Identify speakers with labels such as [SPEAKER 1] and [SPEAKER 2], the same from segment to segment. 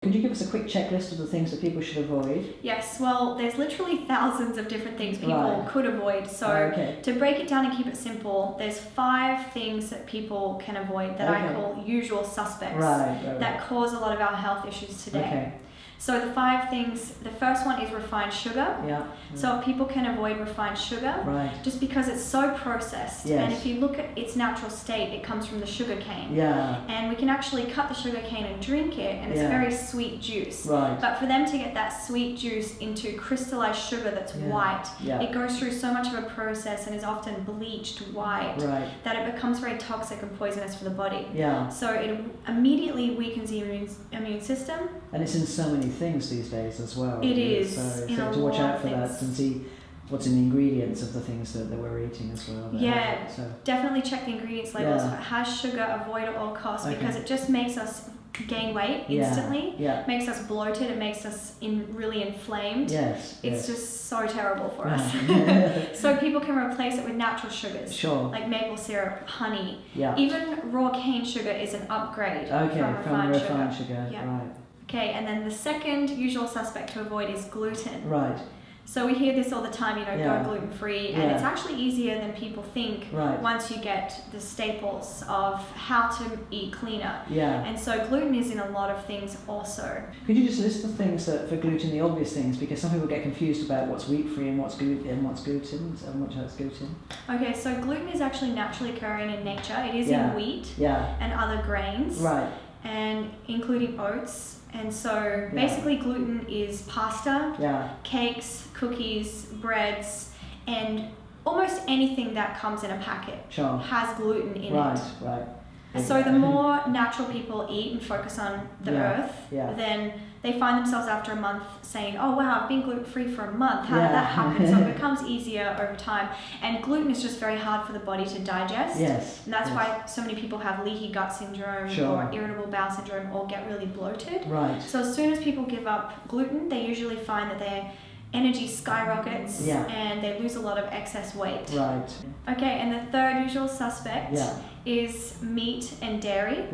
[SPEAKER 1] Could you give us a quick checklist of the things that people should avoid?
[SPEAKER 2] Yes, well, there's literally thousands of different things people could avoid. So to break it down and keep it simple, there's 5 things that people can avoid that I call usual suspects that cause a lot of our health issues today. So the 5 things, the first one is refined sugar. So people can avoid refined sugar just because it's so processed. And if you look at its natural state, it comes from the sugar cane. And we can actually cut the sugar cane and drink it, and it's very sweet juice. But for them to get that sweet juice into crystallized sugar that's white, it goes through so much of a process and is often bleached white that it becomes very toxic and poisonous for the body. So it immediately weakens the immune system.
[SPEAKER 1] And it's in so many things these days as well.
[SPEAKER 2] It is.
[SPEAKER 1] So to watch out for that and see what's in the ingredients of the things that we're eating as well.
[SPEAKER 2] Definitely check the ingredients labels. If it has sugar, avoid at all costs because it just makes us gain weight instantly. Makes us bloated. It makes us really inflamed. It's just so terrible for us. So people can replace it with natural sugars, like maple syrup, honey. Even raw cane sugar is an upgrade from refined sugar. Okay, and then the second usual suspect to avoid is gluten. So we hear this all the time, go gluten-free, and it's actually easier than people think once you get the staples of how to eat cleaner. And so gluten is in a lot of things also.
[SPEAKER 1] Could you just list the things that for gluten, the obvious things, because some people get confused about what's wheat-free and what's gluten and what's gluten.
[SPEAKER 2] Okay, so gluten is actually naturally occurring in nature. It is in wheat and other grains, and including oats. And so basically gluten is pasta, cakes, cookies, breads, and almost anything that comes in a packet has gluten in it. So the more natural people eat and focus on the earth, then they find themselves after a month saying, oh wow, I've been gluten-free for a month. How did that happen? So it becomes easier over time. And gluten is just very hard for the body to digest. And that's why so many people have leaky gut syndrome or irritable bowel syndrome or get really bloated. So as soon as people give up gluten, they usually find that their energy skyrockets and they lose a lot of excess weight. Okay, and the third usual suspect is meat and dairy.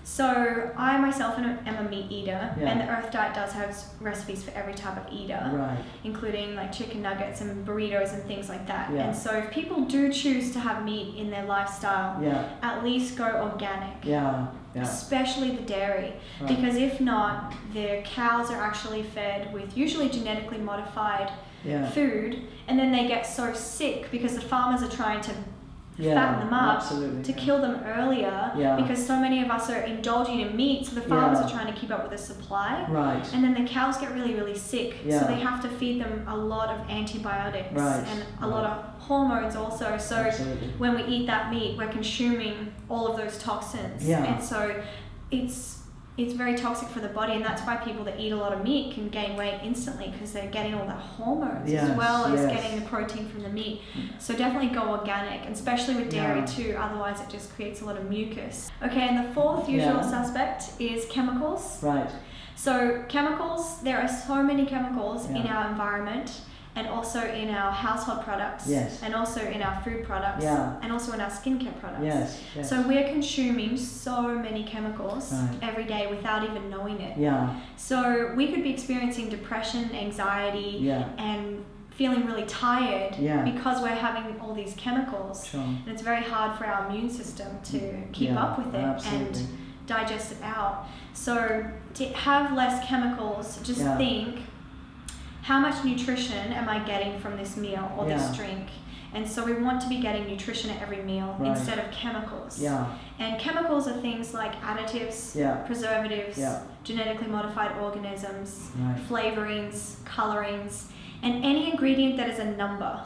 [SPEAKER 2] So I myself am a meat eater, and the Earth Diet does have recipes for every type of eater, including like chicken nuggets and burritos and things like that. And so if people do choose to have meat in their lifestyle, at least go organic. Especially the dairy, because if not, the cows are actually fed with usually genetically modified food, and then they get so sick because the farmers are trying to fatten them up to kill them earlier because so many of us are indulging in meat, so the farmers are trying to keep up with the supply, and then the cows get really, really sick, so they have to feed them a lot of antibiotics and a lot of hormones also. So when we eat that meat, we're consuming all of those toxins, and so it's very toxic for the body, and that's why people that eat a lot of meat can gain weight instantly, because they're getting all the hormones as well as getting the protein from the meat. So definitely go organic, and especially with dairy too, otherwise it just creates a lot of mucus. Okay, and the fourth usual suspect is chemicals. So chemicals, there are so many chemicals in our environment, and also in our household products, and also in our food products, and also in our skincare products. So we're consuming so many chemicals every day without even knowing it. So we could be experiencing depression, anxiety, and feeling really tired because we're having all these chemicals. And it's very hard for our immune system to keep up with it and digest it out. So to have less chemicals, just think, how much nutrition am I getting from this meal or this drink? And so we want to be getting nutrition at every meal instead of chemicals. And chemicals are things like additives, preservatives, genetically modified organisms, flavorings, colorings, and any ingredient that is a number.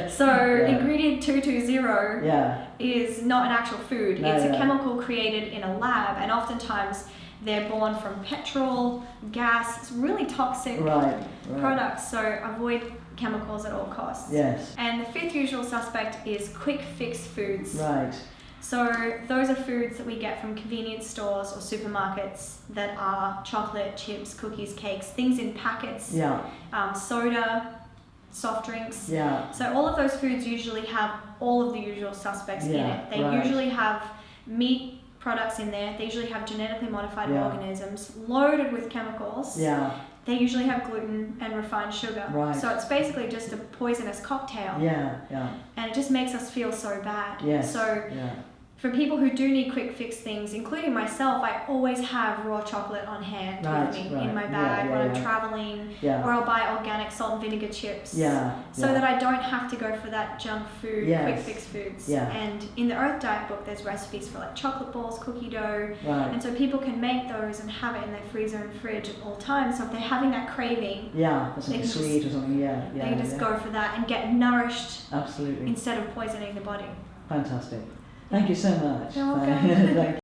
[SPEAKER 2] So ingredient 220 is not an actual food. It's a chemical created in a lab, and oftentimes they're born from petrol, gas. It's really toxic products, so avoid chemicals at all costs. And the fifth usual suspect is quick fix foods. So those are foods that we get from convenience stores or supermarkets that are chocolate, chips, cookies, cakes, things in packets, soda, soft drinks. So all of those foods usually have all of the usual suspects in it. They usually have meat products in there. They usually have genetically modified organisms loaded with chemicals. They usually have gluten and refined sugar. So it's basically just a poisonous cocktail. And it just makes us feel so bad. So for people who do need quick fix things, including myself, I always have raw chocolate on hand with me in my bag when I'm traveling, or I'll buy organic salt and vinegar chips so that I don't have to go for that junk food, quick fix foods. And in the Earth Diet book, there's recipes for like chocolate balls, cookie dough, and so people can make those and have it in their freezer and fridge at all times. So if they're having that craving,
[SPEAKER 1] for something sweet or something,
[SPEAKER 2] they can just go for that and get nourished
[SPEAKER 1] absolutely
[SPEAKER 2] instead of poisoning the body.
[SPEAKER 1] Fantastic. Thank you so much.
[SPEAKER 2] You're welcome.
[SPEAKER 1] Thank